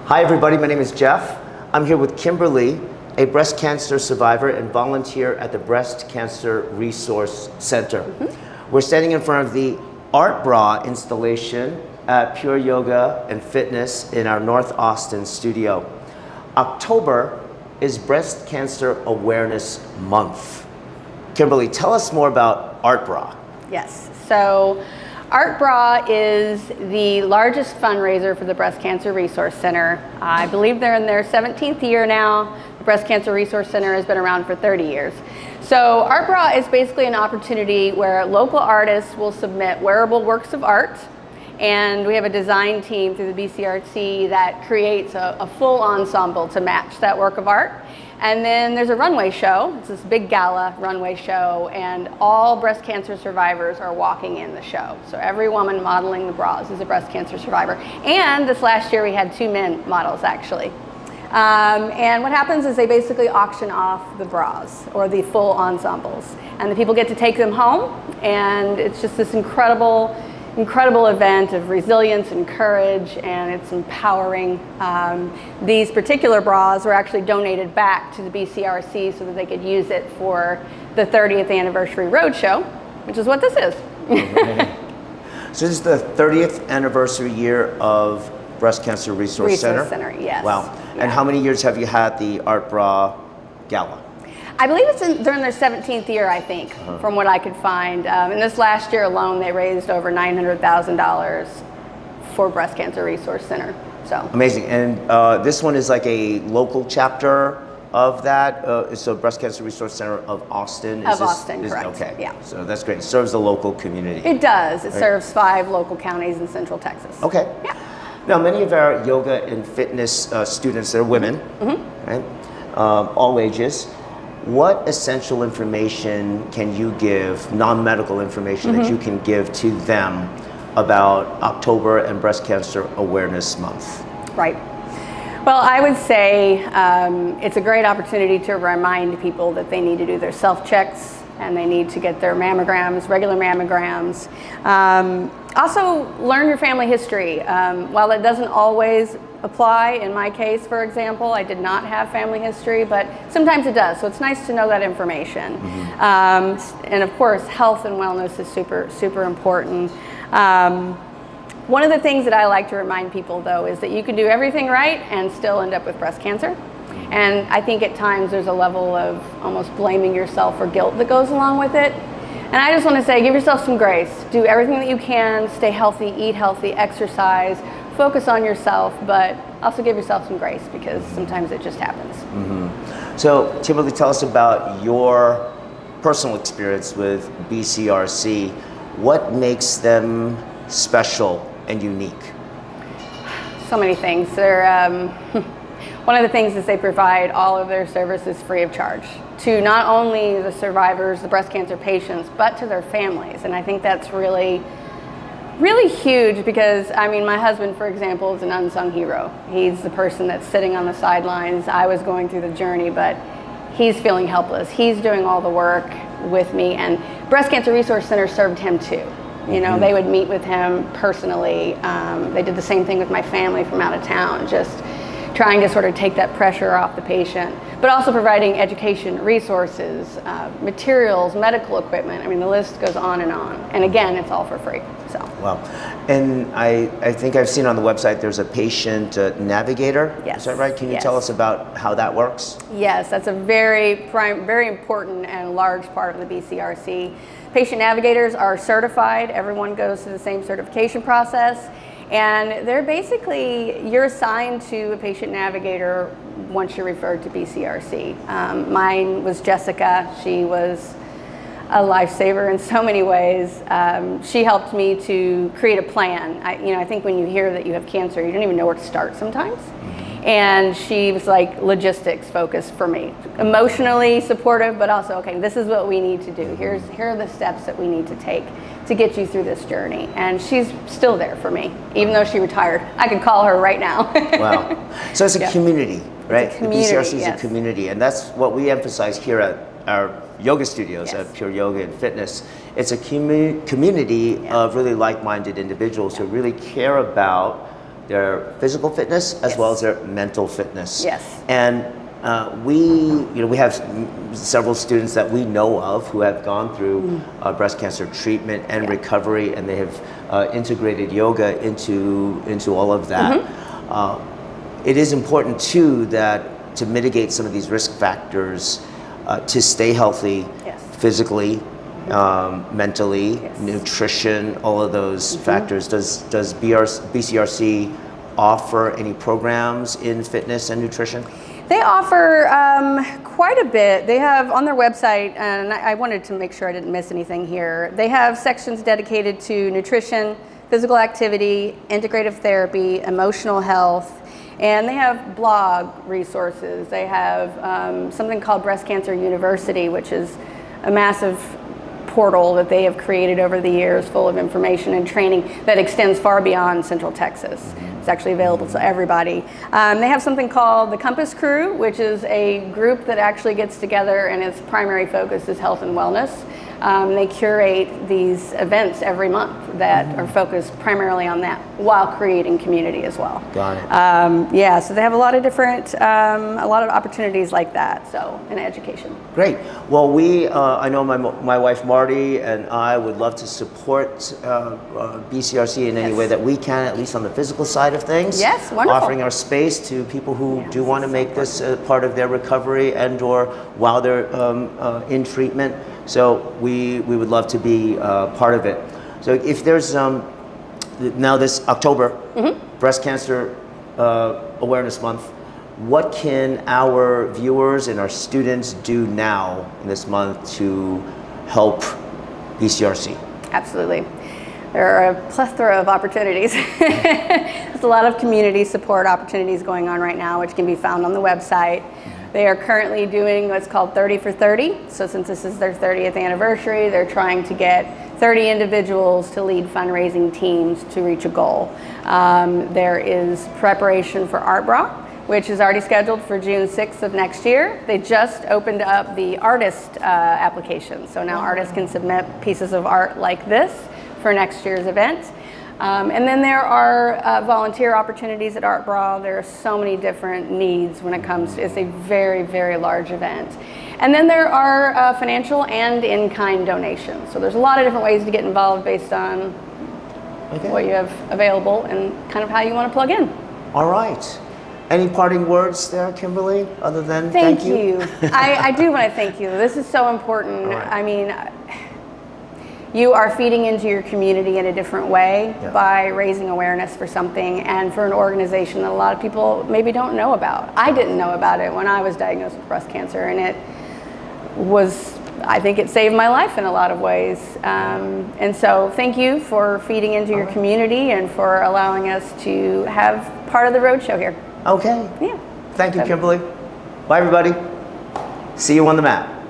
Hi everybody, my name is Jeff. I'm here with Kimberly, a breast cancer survivor and volunteer at the Breast Cancer Resource Center. We're standing in front of the art bra installation at Pure Yoga and Fitness in our North Austin studio. October is Breast Cancer Awareness Month. Kimberly, tell us more about Art Bra. Yes, so Art Bra is the largest fundraiser for the Breast Cancer Resource Center. I believe they're in their 17th year now. The Breast Cancer Resource Center has been around for 30 years. So Art Bra is basically an opportunity where local artists will submit wearable works of art, and we have a design team through the BCRC that creates a full ensemble to match that work of art. And then there's a runway show. It's this big gala runway show, and all breast cancer survivors are walking in the show. So every woman modeling the bras is a breast cancer survivor. And this last year we had 2 men models actually. And what happens is they basically auction off the bras or the full ensembles, and the people get to take them home, and it's just this incredible event of resilience and courage, and it's empowering. These particular bras were actually donated back to the BCRC so that they could use it for the 30th anniversary roadshow, which is what this is. So this is the 30th anniversary year of Breast Cancer Resource Center? Yes. Wow. Yeah. And how many years have you had the Art Bra Gala? I believe they're in their 17th year, I think, from what I could find. And this last year alone, they raised over $900,000 for Breast Cancer Resource Center. So amazing. And this one is like a local chapter of that. So Breast Cancer Resource Center of Austin. Correct. Okay. Yeah. So that's great. It serves the local community. It does. It Right. serves 5 local counties in Central Texas. Okay. Yeah. Now, many of our yoga and fitness students, they're women, right? All ages. What essential information can you give, non-medical information that you can give to them about October and Breast Cancer Awareness Month? Right. Well, I would say it's a great opportunity to remind people that they need to do their self-checks and they need to get their mammograms, regular mammograms. Also, learn your family history. While it doesn't always apply, in my case, for example, I did not have family history, but sometimes it does, so it's nice to know that information. And of course, health and wellness is super important. One of the things that I like to remind people, though, is that you can do everything right and still end up with breast cancer. And I think at times there's a level of almost blaming yourself or guilt that goes along with it. And I just want to say, give yourself some grace. Do everything that you can, stay healthy, eat healthy, exercise, focus on yourself, but also give yourself some grace because sometimes it just happens. So, Kimberly, tell us about your personal experience with BCRC. What makes them special and unique? So many things. They're, one of the things is they provide all of their services free of charge to not only the survivors, the breast cancer patients, but to their families. And I think that's really huge because, I mean, my husband, for example, is an unsung hero. He's the person that's sitting on the sidelines. I was going through the journey, but he's feeling helpless. He's doing all the work with me, and Breast Cancer Resource Center served him too. You know, they would meet with him personally. They did the same thing with my family from out of town, just trying to sort of take that pressure off the patient, but also providing education, resources, materials, medical equipment. I mean, the list goes on. And again, it's all for free. So. Wow. And I think I've seen on the website there's a patient navigator. Yes. Is that right? Can you Yes. tell us about how that works? Yes, that's a very important and large part of the BCRC. Patient navigators are certified. Everyone goes through the same certification process. And they're basically, you're assigned to a patient navigator once you're referred to BCRC. Mine was Jessica. She was a lifesaver in so many ways. She helped me to create a plan. I think when you hear that you have cancer, you don't even know where to start sometimes. And she was like logistics focused for me, emotionally supportive, but also, okay, this is what we need to do. Here are the steps that we need to take to get you through this journey. And she's still there for me, even though she retired. I could call her right now. Wow. So it's a community, right? It's a community, the BCRC is yes. a community, and that's what we emphasize here at our yoga studios, Yes. at Pure Yoga and Fitness. It's a community of really like-minded individuals who really care about their physical fitness as Yes. well as their mental fitness. Yes. And we have several students that we know of who have gone through breast cancer treatment and recovery, and they have integrated yoga into all of that. It is important too that to mitigate some of these risk factors, to stay healthy physically, mentally, nutrition, all of those factors. Does BCRC offer any programs in fitness and nutrition? They offer quite a bit. They have on their website, and I wanted to make sure I didn't miss anything here. They have sections dedicated to nutrition, physical activity, integrative therapy, emotional health, and they have blog resources. They have something called Breast Cancer University, which is a massive portal that they have created over the years full of information and training that extends far beyond Central Texas. It's actually available to everybody. They have something called the Compass Crew, which is a group that actually gets together and its primary focus is health and wellness. They curate these events every month that are focused primarily on that while creating community as well. Got it. Yeah, so they have a lot of different, a lot of opportunities like that, so, in education. Great. Well, I know my wife Marty and I would love to support BCRC in any way that we can, at least on the physical side of things. Yes, wonderful. Offering our space to people who do want to make this part of their recovery and or while they're in treatment. So we would love to be part of it. So if there's now this October, Breast Cancer Awareness Month, what can our viewers and our students do now in this month to help BCRC? Absolutely. There are a plethora of opportunities. There's a lot of community support opportunities going on right now, which can be found on the website. They are currently doing what's called 30 for 30. So since this is their 30th anniversary, they're trying to get 30 individuals to lead fundraising teams to reach a goal. There is preparation for Art Bra, which is already scheduled for June 6th of next year. They just opened up the artist application. So now artists can submit pieces of art like this for next year's event. And then there are volunteer opportunities at Art Bra. There are so many different needs when it comes to, it's a very, very large event. And then there are financial and in-kind donations. So there's a lot of different ways to get involved based on what you have available and kind of how you want to plug in. All right. Any parting words there, Kimberly, other than thank you? I do want to thank you. This is so important. I mean, you are feeding into your community in a different way by raising awareness for something and for an organization that a lot of people maybe don't know about. I didn't know about it when I was diagnosed with breast cancer, and it was, I think it saved my life in a lot of ways. And so thank you for feeding into your community and for allowing us to have part of the roadshow here. Okay. Yeah. Thank you, Kimberly. Bye, everybody. See you on the mat.